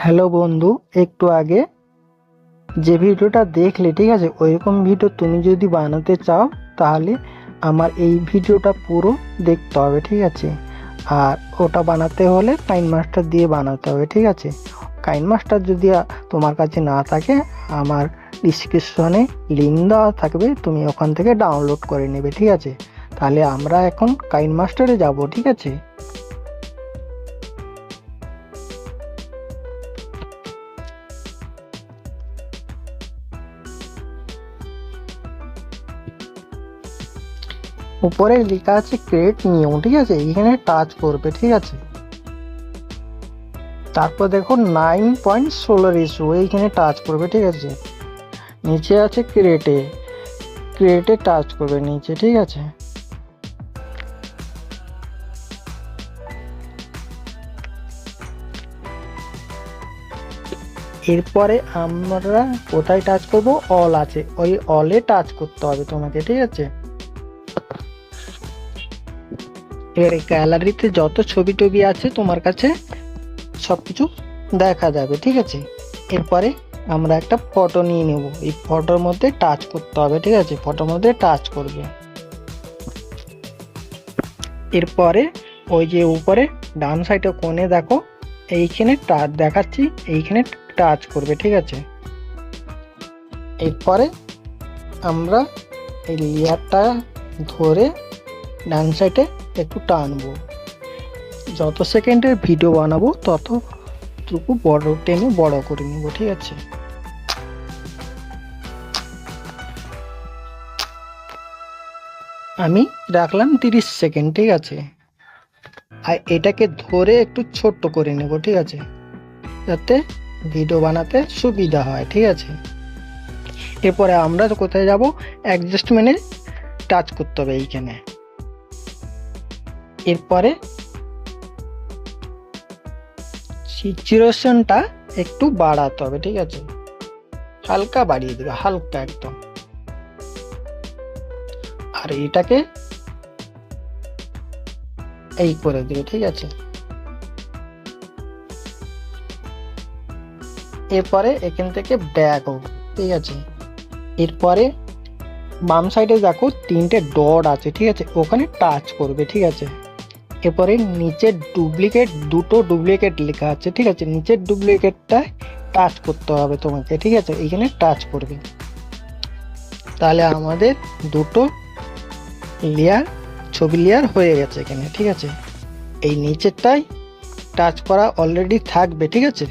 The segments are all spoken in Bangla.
হ্যালো বন্ধু, একটু আগে যে ভিডিওটা দেখলে ঠিক আছে, ওইরকম ভিডিও তুমি যদি বানাতে চাও তাহলে আমার এই ভিডিওটা পুরো দেখতে হবে, ঠিক আছে। আর ওটা বানাতে হলে কাইন মাস্টার দিয়ে বানাতে হবে, ঠিক আছে। কাইন মাস্টার যদি তোমার কাছে না থাকে, আমার ডিসক্রিপশনে লিঙ্ক দেওয়া থাকবে, তুমি ওখান থেকে ডাউনলোড করে নেবে, ঠিক আছে। তাহলে আমরা এখন কাইন মাস্টারে যাব, ঠিক আছে। উপরে লেখা আছে ক্রিয়েট নিউ, ঠিক আছে, এখানে টাচ করবে, ঠিক আছে। তারপর দেখো 9.16 ইস্যু, এইখানে টাচ করবে, ঠিক আছে। নিচে আছে ক্রিয়েটে টাচ করবে নিচে, ঠিক আছে। এরপরে আমরা কোথায় টাচ করব, অল আছে, ওই অলে টাচ করতে হবে তোমাকে, ঠিক আছে। এর গ্যালারিতে যত ছবি টবি আছে তোমার কাছে সবকিছু দেখা যাবে, ঠিক আছে। এরপরে আমরা একটা ফটো নিয়ে নেব, এই ফটোর মধ্যে টাচ করতে হবে, ঠিক আছে। ফটোর মধ্যে টাচ করবে। এরপরে ওই যে উপরে ডান সাইডে কোণে দেখো, এইখানে টাচ দেখাচ্ছি, এইখানে টাচ করবে, ঠিক আছে। এরপরে আমরা এই লেয়ারটা ধরে ডান সাইডে একটু টানবো। যত সেকেন্ডের ভিডিও বানাবো ততটুকু বড় টেনে বড় করে নিব, ঠিক আছে। আমি রাখলাম 30 সেকেন্ড, ঠিক আছে। আর এটাকে ধরে একটু ছোট্ট করে নেব, ঠিক আছে, যাতে ভিডিও বানাতে সুবিধা হয়, ঠিক আছে। এরপরে আমরা কোথায় যাব, অ্যাডজাস্টমেন্টে টাচ করতে হবে এইখানে। এরপরে সিচুয়েশনটা একটু বাড়াতে হবে, ঠিক আছে, হালকা বাড়িয়ে দেবে, হালকা একদম। আর এটাকে এই করে দেবে, ঠিক আছে। এরপরে এখান থেকে ব্যাক হবে, ঠিক আছে। এরপরে বাম সাইডে দেখো তিনটে ডট আছে, ঠিক আছে, ওখানে টাচ করবে, ঠিক আছে। এরপরে নিচে দুটো ডুপ্লিকেট লেখা আছে, ঠিক আছে, নিচের ডুপ্লিকেটটায় টাচ করতে হবে তোমাকে, ঠিক আছে, এইখানে টাচ করবে। তাহলে আমাদের দুটো ছবি লেয়ার হয়ে গেছে এখানে, ঠিক আছে। এই নিচেরটাই টাচ করা অলরেডি থাকবে, ঠিক আছে।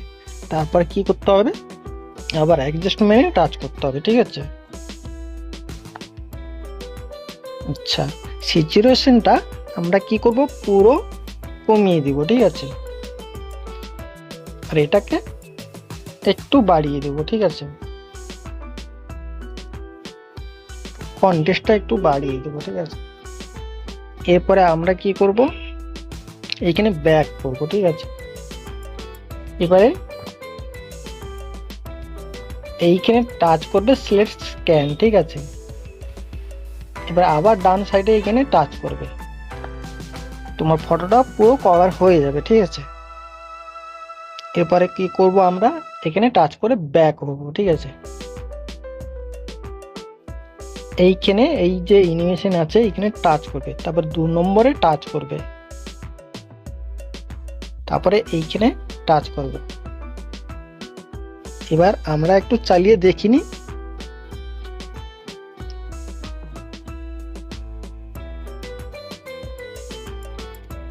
তারপর কি করতে হবে, আবার অ্যাডজাস্টমেন্টে টাচ করতে হবে, ঠিক আছে। আচ্ছা, সিচুয়েশনটা আমরা কি করব, পুরো কমিয়ে দিব, ঠিক আছে। আর এটাকে একটু বাড়িয়ে দেব, ঠিক আছে, কন্টেস্টটা একটু বাড়িয়ে দেবো, ঠিক আছে। এরপরে আমরা কি করব, এইখানে ব্যাক করব, ঠিক আছে। এবারে এইখানে টাচ করবে সিলেক্ট স্ক্যান, ঠিক আছে। এবার আবার ডান সাইডে এখানে টাচ করবে, তোমার ফটোটা পুরো কভার হয়ে যাবে, ঠিক আছে। এরপরে কি করব, আমরা এখানে টাচ করে ব্যাক করব, ঠিক আছে। এইখানে এই যে অ্যানিমেশন আছে এখানে টাচ করবে, তারপর 2 নম্বরে টাচ করবে, তারপরে এইখানে টাচ করবে। এবার আমরা একটু চালিয়ে দেখিনি।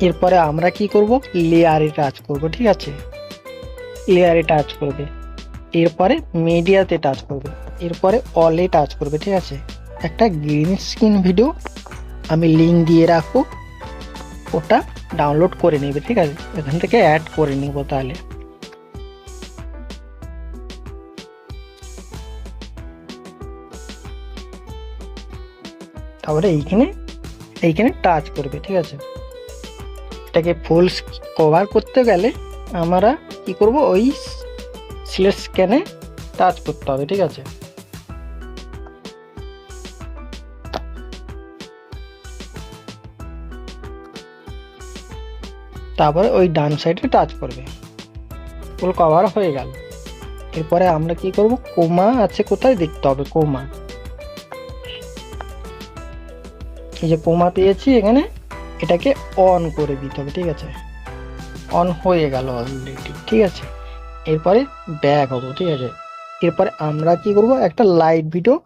এরপরে আমরা কি করব, লেয়ারে টাচ করব, ঠিক আছে, লেয়ারে টাচ করবে। এরপরে মিডিয়াতে টাচ করবে, এরপরে অলে টাচ করবে, ঠিক আছে। একটা গ্রিন স্ক্রিন ভিডিও আমি লিঙ্ক দিয়ে রাখবো, ওটা ডাউনলোড করে নেবে, ঠিক আছে, এখান থেকে অ্যাড করে নিব। তাহলে তারপরে এইখানে টাচ করবে, ঠিক আছে। এটাকে ফুল কভার করতে গেলে আমরা কি করব, ওই সিলেক্ট স্ক্যানে টাচ করতে হবে, ঠিক আছে। তারপরে ওই ডান সাইডে টাচ করবে, ফুল কভার হয়ে গেল। এরপরে আমরা কি করব, কোমা আছে কোথায় দেখতে হবে, কোমা, এই যে কোমা পেয়েছি এখানে, এটাকে অন করে দিতে হবে। ঠিক আছে, অন হয়ে গেল অলরেডি। ঠিক আছে, এরপরে ব্যাক হবো। ঠিক আছে, এরপরে আমরা কি করব, একটা লাইট ভিডিও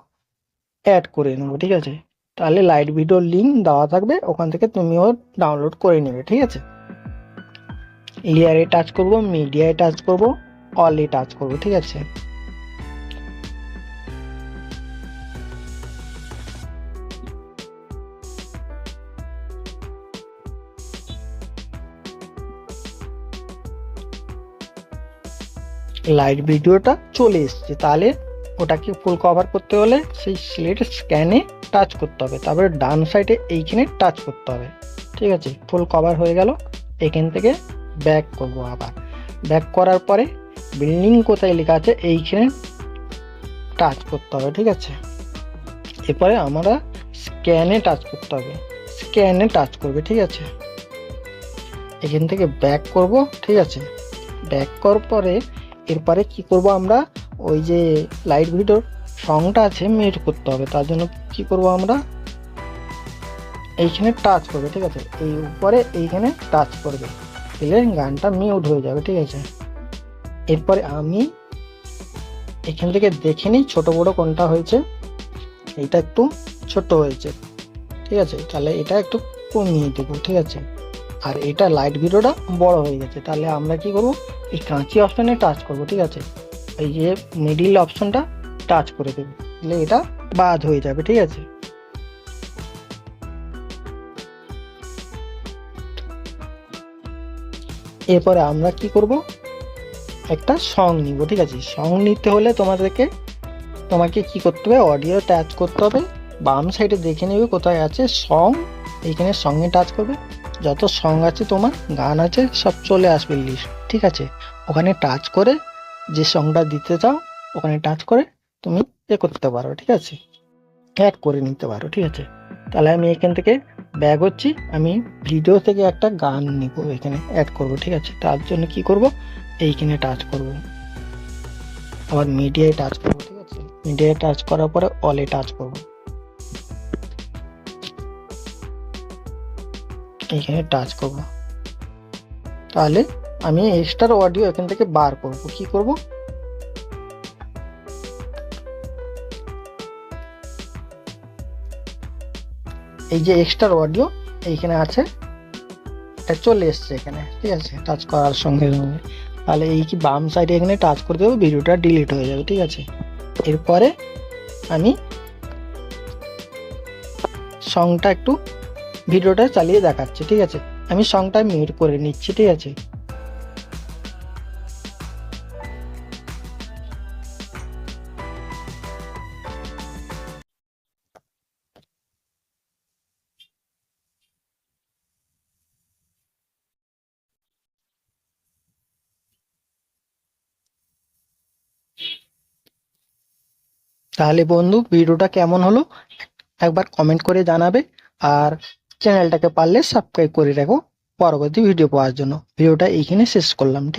অ্যাড করে নেবো। ঠিক আছে, তাহলে লাইট ভিডিওর লিঙ্ক দেওয়া থাকবে, ওখান থেকে তুমিও ডাউনলোড করে নেবে। ঠিক আছে, লেয়ারে টাচ করব, মিডিয়ায় টাচ করব, অলে টাচ করব। ঠিক আছে, লাইট ভিডিওটা চলে এসছে। তাহলে ওটাকে ফুল কভার করতে হলে সেই সিলেক্ট স্ক্যানে টাচ করতে হবে, তারপরে ডান সাইডে এইখানে টাচ করতে হবে। ঠিক আছে, ফুল কভার হয়ে গেল। এখান থেকে ব্যাক করব, আবার ব্যাক করার পরে বিল্ডিং কোথায় লেখা আছে এইখানে টাচ করতে হবে। ঠিক আছে, এরপরে আমরা স্ক্যানে টাচ করতে হবে, স্ক্যানে টাচ করবে। ঠিক আছে, এখান থেকে ব্যাক করব। ঠিক আছে, ব্যাক করার পরে এরপরে কি করব, আমরা ওই যে লাইট ভিডিওর সংটা আছে মিউট করতে হবে। তার জন্য কি করব, আমরা এইখানে টাচ করবে। ঠিক আছে, এই উপরে এইখানে টাচ করবে, তাহলে গানটা মিউট হয়ে যাবে। ঠিক আছে, এরপরে আমি এখান থেকে দেখে নিই ছোট বড় কোনটা হয়েছে। এটা একটু ছোট হয়েছে। ঠিক আছে, তাহলে এটা একটু কমিয়ে দেবো। ঠিক আছে, আর এটা লাইট ভিডিওটা বড় হয়ে গেছে, তাহলে আমরা কি করব, এই কাঁচি অপশনে টাচ করব। ঠিক আছে, এই যে মিডিল অপশনটা টাচ করে দেবো, তাহলে এটা বাদ হয়ে যাবে। ঠিক আছে, এরপরে আমরা কি করব, একটা সং নিব। ঠিক আছে, সং নিতে হলে তোমাকে কি করতে হবে, অডিও টাচ করতে হবে, বাম সাইডে দেখে নেবে কোথায় আছে সং, এইখানে সঙ্গে টাচ করবে। যত সং আছে তোমার গান আছে সব চলে আসবে লিস্ট। ঠিক আছে, ওখানে টাচ করে যে সংটা দিতে চাও ওখানে টাচ করে তুমি করতে পারো। ঠিক আছে, অ্যাড করে নিতে পারো। ঠিক আছে, তাহলে আমি এখান থেকে ব্যাক হচ্ছি, আমি ভিডিও থেকে একটা গান নিব, এখানে অ্যাড করব। ঠিক আছে, তার জন্য কি করব, এইখানে টাচ করব, আবার মিডিয়ায় টাচ করব। ঠিক আছে, মিডিয়ায় টাচ করার পরে অলে টাচ করব, এইখানে টাচ করব। তাহলে আমি এক্সট্রা অডিও এখান থেকে বার করব। কি করব, এই যে এক্সট্রা অডিও এইখানে আছে, এটা চলে এসছে এখানে। ঠিক আছে, টাচ করার সঙ্গে সঙ্গে তাহলে এই কি বাম সাইডে এখানে টাচ করে দেবো, ভিডিওটা ডিলিট হয়ে যাবে। ঠিক আছে, এরপরে আমি সংটা একটু ভিডিওটা চালিয়ে দেখাচ্ছি। ঠিক আছে, আমি সংটা মিউট করে নিচ্ছি। ঠিক আছে, তাহলে বন্ধু ভিডিওটা কেমন হলো একবার কমেন্ট করে জানাবে, আর চ্যানেলটাকে পারলে সাবস্ক্রাইব করে রাখো পরবর্তী ভিডিও পাওয়ার জন্য। ভিডিওটা এইখানে শেষ করলাম। ঠিক